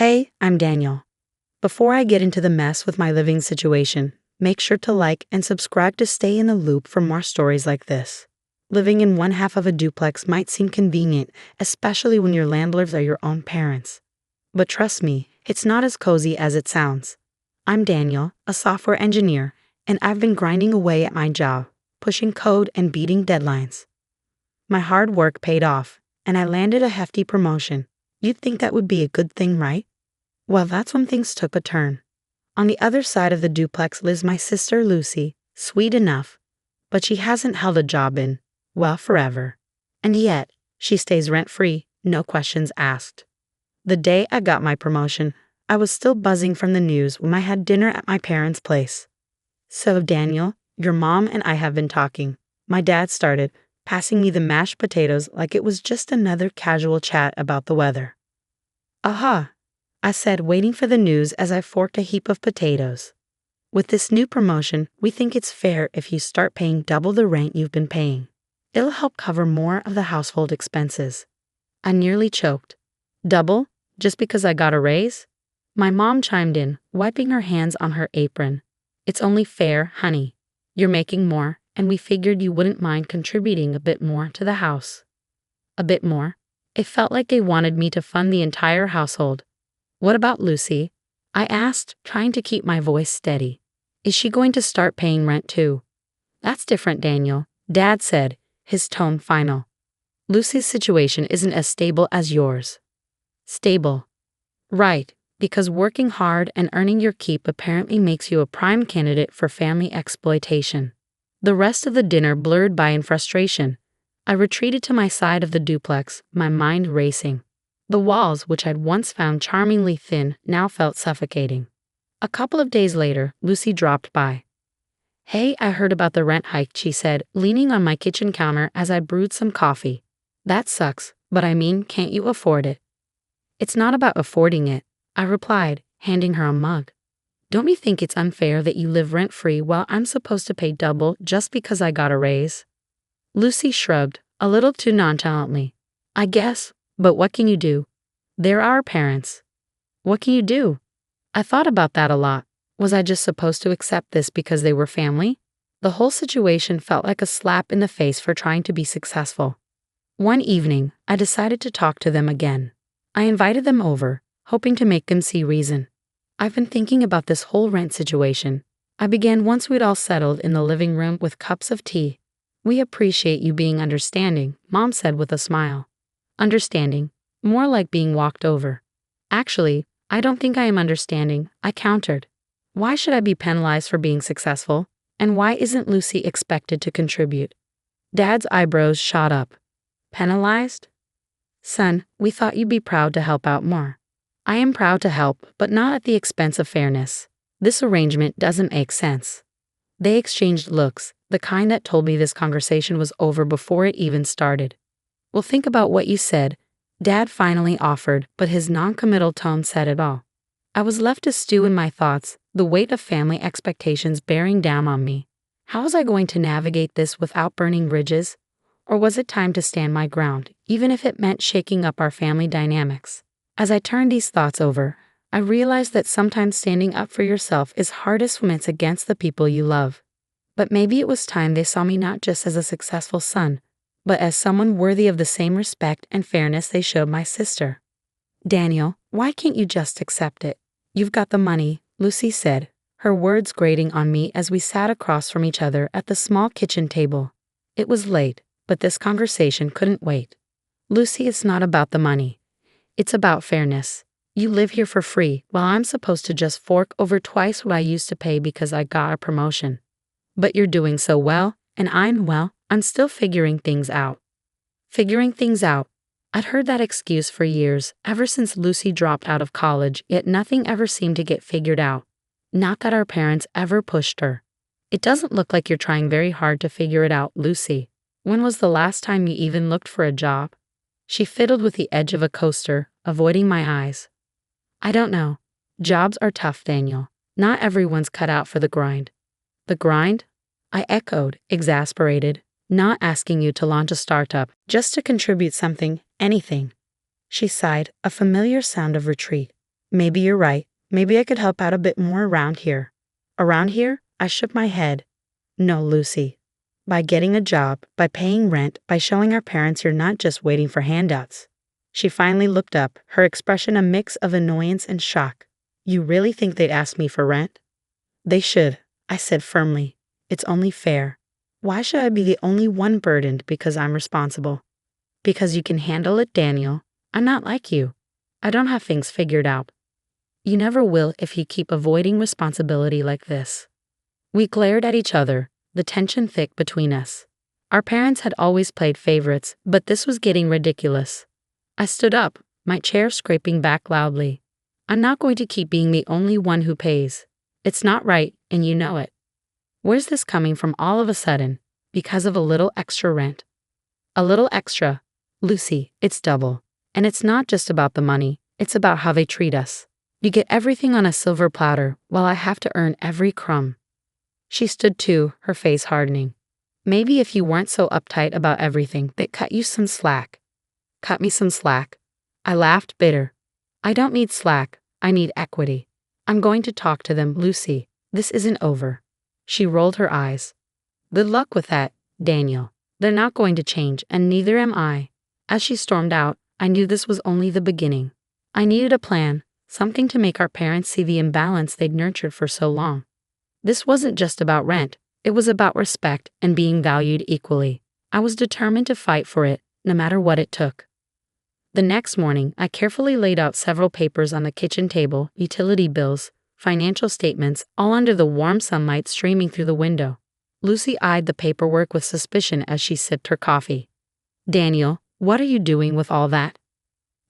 Hey, I'm Daniel. Before I get into the mess with my living situation, make sure to like and subscribe to stay in the loop for more stories like this. Living in one half of a duplex might seem convenient, especially when your landlords are your own parents. But trust me, it's not as cozy as it sounds. I'm Daniel, a software engineer, and I've been grinding away at my job, pushing code and beating deadlines. My hard work paid off, and I landed a hefty promotion. You'd think that would be a good thing, right? Well, that's when things took a turn. On the other side of the duplex lives my sister Lucy, sweet enough, but she hasn't held a job in, well, forever. And yet, she stays rent-free, no questions asked. The day I got my promotion, I was still buzzing from the news when I had dinner at my parents' place. So, Daniel, your mom and I have been talking. My dad started, passing me the mashed potatoes like it was just another casual chat about the weather. Aha! I said, waiting for the news as I forked a heap of potatoes. With this new promotion, we think it's fair if you start paying double the rent you've been paying. It'll help cover more of the household expenses. I nearly choked. Double? Just because I got a raise? My mom chimed in, wiping her hands on her apron. It's only fair, honey. You're making more, and we figured you wouldn't mind contributing a bit more to the house. A bit more? It felt like they wanted me to fund the entire household. What about Lucy? I asked, trying to keep my voice steady. Is she going to start paying rent too? That's different, Daniel, Dad said, his tone final. Lucy's situation isn't as stable as yours. Stable. Right, because working hard and earning your keep apparently makes you a prime candidate for family exploitation. The rest of the dinner blurred by in frustration. I retreated to my side of the duplex, my mind racing. The walls, which I'd once found charmingly thin, now felt suffocating. A couple of days later, Lucy dropped by. Hey, I heard about the rent hike, she said, leaning on my kitchen counter as I brewed some coffee. That sucks, but I mean, can't you afford it? It's not about affording it, I replied, handing her a mug. Don't you think it's unfair that you live rent-free while I'm supposed to pay double just because I got a raise? Lucy shrugged, a little too nonchalantly. I guess, but what can you do? They're our parents. What can you do? I thought about that a lot. Was I just supposed to accept this because they were family? The whole situation felt like a slap in the face for trying to be successful. One evening, I decided to talk to them again. I invited them over, hoping to make them see reason. I've been thinking about this whole rent situation. I began once we'd all settled in the living room with cups of tea. We appreciate you being understanding, Mom said with a smile. Understanding? More like being walked over. Actually, I don't think I am understanding, I countered. Why should I be penalized for being successful? And why isn't Lucy expected to contribute? Dad's eyebrows shot up. Penalized? Son, we thought you'd be proud to help out more. I am proud to help, but not at the expense of fairness. This arrangement doesn't make sense. They exchanged looks, the kind that told me this conversation was over before it even started. Well, think about what you said, Dad finally offered, but his non-committal tone said it all. I was left to stew in my thoughts, the weight of family expectations bearing down on me. How was I going to navigate this without burning bridges? Or was it time to stand my ground, even if it meant shaking up our family dynamics? As I turned these thoughts over, I realized that sometimes standing up for yourself is hardest when it's against the people you love. But maybe it was time they saw me not just as a successful son, but as someone worthy of the same respect and fairness they showed my sister. Daniel, why can't you just accept it? You've got the money, Lucy said, her words grating on me as we sat across from each other at the small kitchen table. It was late, but this conversation couldn't wait. Lucy, it's not about the money. It's about fairness. You live here for free, while I'm supposed to just fork over twice what I used to pay because I got a promotion. But you're doing so well, and I'm still figuring things out. Figuring things out. I'd heard that excuse for years, ever since Lucy dropped out of college, yet nothing ever seemed to get figured out. Not that our parents ever pushed her. It doesn't look like you're trying very hard to figure it out, Lucy. When was the last time you even looked for a job? She fiddled with the edge of a coaster, avoiding my eyes. I don't know. Jobs are tough, Daniel. Not everyone's cut out for the grind. The grind? I echoed, exasperated, not asking you to launch a startup, just to contribute something, anything. She sighed, a familiar sound of retreat. Maybe you're right. Maybe I could help out a bit more around here. Around here? I shook my head. No, Lucy. By getting a job, by paying rent, by showing our parents you're not just waiting for handouts. She finally looked up, her expression a mix of annoyance and shock. You really think they'd ask me for rent? They should, I said firmly. It's only fair. Why should I be the only one burdened because I'm responsible? Because you can handle it, Daniel. I'm not like you. I don't have things figured out. You never will if you keep avoiding responsibility like this. We glared at each other, the tension thick between us. Our parents had always played favorites, but this was getting ridiculous. I stood up, my chair scraping back loudly. I'm not going to keep being the only one who pays. It's not right, and you know it. Where's this coming from all of a sudden? Because of a little extra rent. A little extra. Lucy, it's double. And it's not just about the money, it's about how they treat us. You get everything on a silver platter, while I have to earn every crumb. She stood too, her face hardening. Maybe if you weren't so uptight about everything, they'd cut you some slack. Cut me some slack. I laughed bitter. I don't need slack, I need equity. I'm going to talk to them, Lucy. This isn't over. She rolled her eyes. Good luck with that, Daniel. They're not going to change, and neither am I. As she stormed out, I knew this was only the beginning. I needed a plan, something to make our parents see the imbalance they'd nurtured for so long. This wasn't just about rent, it was about respect and being valued equally. I was determined to fight for it, no matter what it took. The next morning, I carefully laid out several papers on the kitchen table, utility bills, financial statements, all under the warm sunlight streaming through the window. Lucy eyed the paperwork with suspicion as she sipped her coffee. Daniel, what are you doing with all that?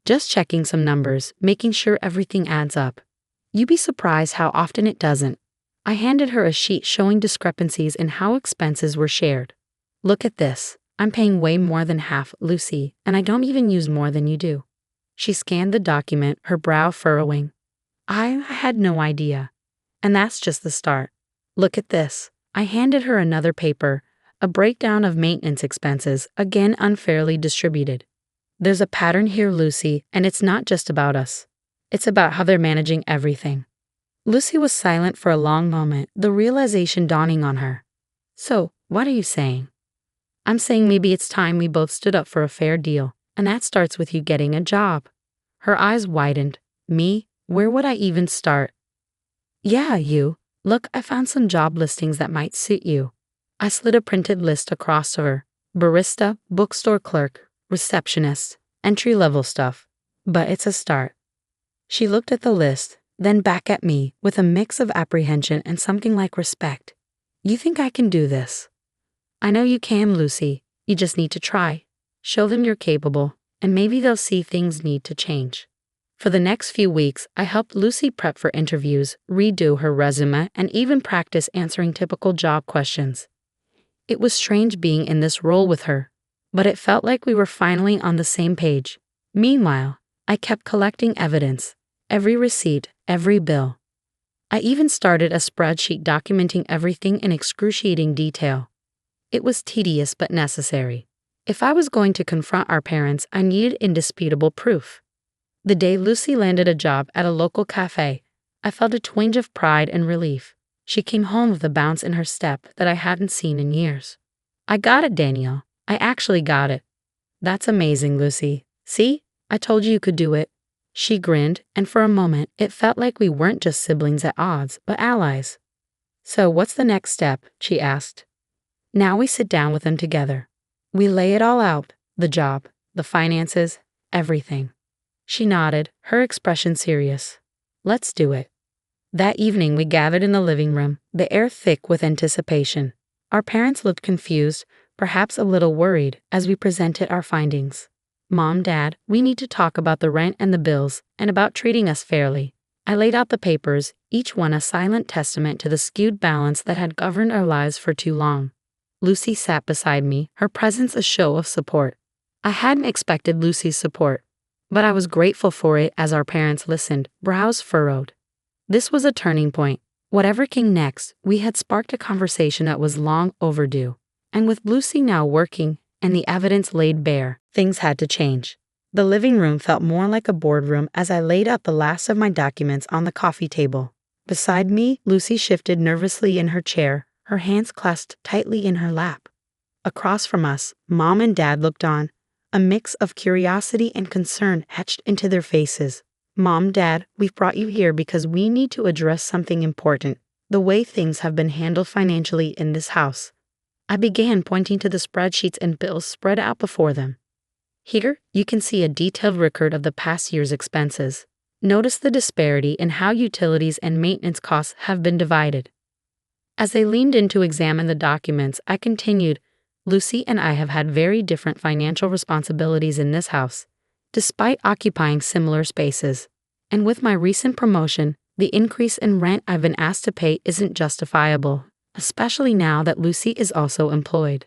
Just checking some numbers, making sure everything adds up. You'd be surprised how often it doesn't. I handed her a sheet showing discrepancies in how expenses were shared. Look at this. I'm paying way more than half, Lucy, and I don't even use more than you do. She scanned the document, her brow furrowing. I had no idea. And that's just the start. Look at this. I handed her another paper, a breakdown of maintenance expenses, again unfairly distributed. There's a pattern here, Lucy, and it's not just about us. It's about how they're managing everything. Lucy was silent for a long moment, the realization dawning on her. So, what are you saying? I'm saying maybe it's time we both stood up for a fair deal, and that starts with you getting a job. Her eyes widened. Me? Where would I even start? Yeah, you. Look, I found some job listings that might suit you. I slid a printed list across to her. Barista, bookstore clerk, receptionist, entry-level stuff. But it's a start. She looked at the list, then back at me with a mix of apprehension and something like respect. You think I can do this? I know you can, Lucy. You just need to try. Show them you're capable, and maybe they'll see things need to change. For the next few weeks, I helped Lucy prep for interviews, redo her resume, and even practice answering typical job questions. It was strange being in this role with her, but it felt like we were finally on the same page. Meanwhile, I kept collecting evidence, every receipt, every bill. I even started a spreadsheet documenting everything in excruciating detail. It was tedious but necessary. If I was going to confront our parents, I needed indisputable proof. The day Lucy landed a job at a local cafe, I felt a twinge of pride and relief. She came home with a bounce in her step that I hadn't seen in years. I got it, Daniel. I actually got it. That's amazing, Lucy. See? I told you could do it. She grinned, and for a moment, it felt like we weren't just siblings at odds, but allies. So what's the next step? She asked. Now we sit down with them together. We lay it all out, the job, the finances, everything. She nodded, her expression serious. Let's do it. That evening we gathered in the living room, the air thick with anticipation. Our parents looked confused, perhaps a little worried, as we presented our findings. Mom, Dad, we need to talk about the rent and the bills, and about treating us fairly. I laid out the papers, each one a silent testament to the skewed balance that had governed our lives for too long. Lucy sat beside me, her presence a show of support. I hadn't expected Lucy's support, but I was grateful for it as our parents listened, brows furrowed. This was a turning point. Whatever came next, we had sparked a conversation that was long overdue. And with Lucy now working and the evidence laid bare, things had to change. The living room felt more like a boardroom as I laid out the last of my documents on the coffee table. Beside me, Lucy shifted nervously in her chair, her hands clasped tightly in her lap. Across from us, Mom and Dad looked on, a mix of curiosity and concern etched into their faces. Mom, Dad, we've brought you here because we need to address something important, the way things have been handled financially in this house. I began pointing to the spreadsheets and bills spread out before them. Here, you can see a detailed record of the past year's expenses. Notice the disparity in how utilities and maintenance costs have been divided. As they leaned in to examine the documents, I continued, Lucy and I have had very different financial responsibilities in this house, despite occupying similar spaces. And with my recent promotion, the increase in rent I've been asked to pay isn't justifiable, especially now that Lucy is also employed.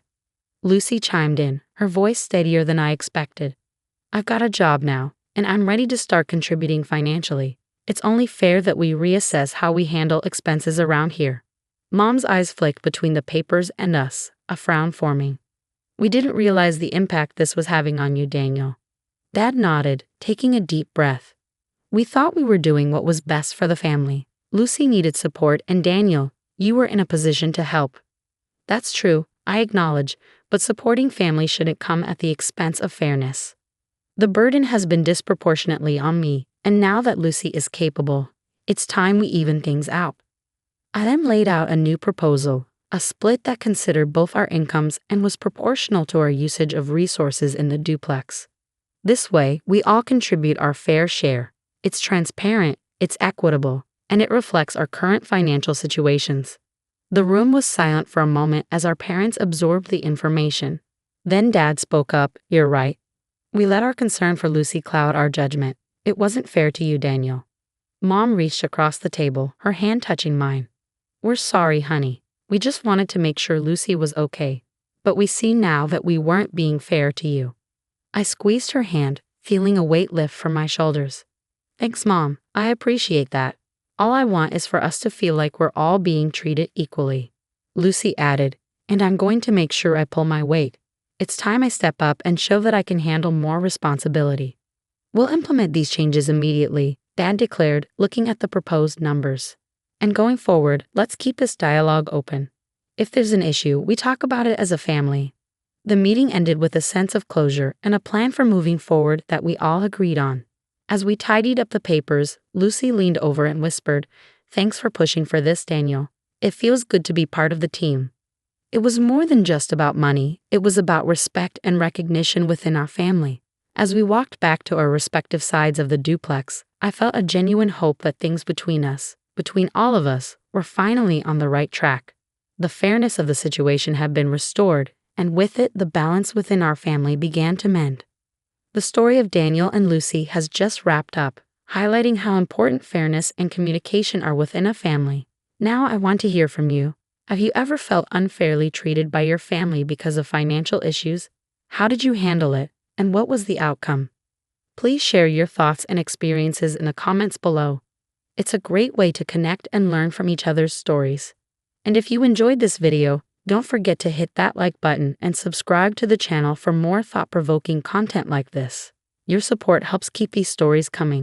Lucy chimed in, her voice steadier than I expected. I've got a job now, and I'm ready to start contributing financially. It's only fair that we reassess how we handle expenses around here. Mom's eyes flicked between the papers and us, a frown forming. We didn't realize the impact this was having on you, Daniel. Dad nodded, taking a deep breath. We thought we were doing what was best for the family. Lucy needed support, and Daniel, you were in a position to help. That's true, I acknowledge, but supporting family shouldn't come at the expense of fairness. The burden has been disproportionately on me, and now that Lucy is capable, it's time we even things out. I then laid out a new proposal, a split that considered both our incomes and was proportional to our usage of resources in the duplex. This way, we all contribute our fair share. It's transparent, it's equitable, and it reflects our current financial situations. The room was silent for a moment as our parents absorbed the information. Then Dad spoke up, you're right. We let our concern for Lucy cloud our judgment. It wasn't fair to you, Daniel. Mom reached across the table, her hand touching mine. We're sorry, honey. We just wanted to make sure Lucy was okay. But we see now that we weren't being fair to you. I squeezed her hand, feeling a weight lift from my shoulders. Thanks, Mom. I appreciate that. All I want is for us to feel like we're all being treated equally. Lucy added, and I'm going to make sure I pull my weight. It's time I step up and show that I can handle more responsibility. We'll implement these changes immediately, Dad declared, looking at the proposed numbers. And going forward, let's keep this dialogue open. If there's an issue, we talk about it as a family. The meeting ended with a sense of closure and a plan for moving forward that we all agreed on. As we tidied up the papers, Lucy leaned over and whispered, Thanks for pushing for this, Daniel. It feels good to be part of the team. It was more than just about money. It was about respect and recognition within our family. As we walked back to our respective sides of the duplex, I felt a genuine hope that things between us, between all of us, were finally on the right track. The fairness of the situation had been restored, and with it, the balance within our family began to mend. The story of Daniel and Lucy has just wrapped up, highlighting how important fairness and communication are within a family. Now I want to hear from you. Have you ever felt unfairly treated by your family because of financial issues? How did you handle it, and what was the outcome? Please share your thoughts and experiences in the comments below. It's a great way to connect and learn from each other's stories. And if you enjoyed this video, don't forget to hit that like button and subscribe to the channel for more thought-provoking content like this. Your support helps keep these stories coming.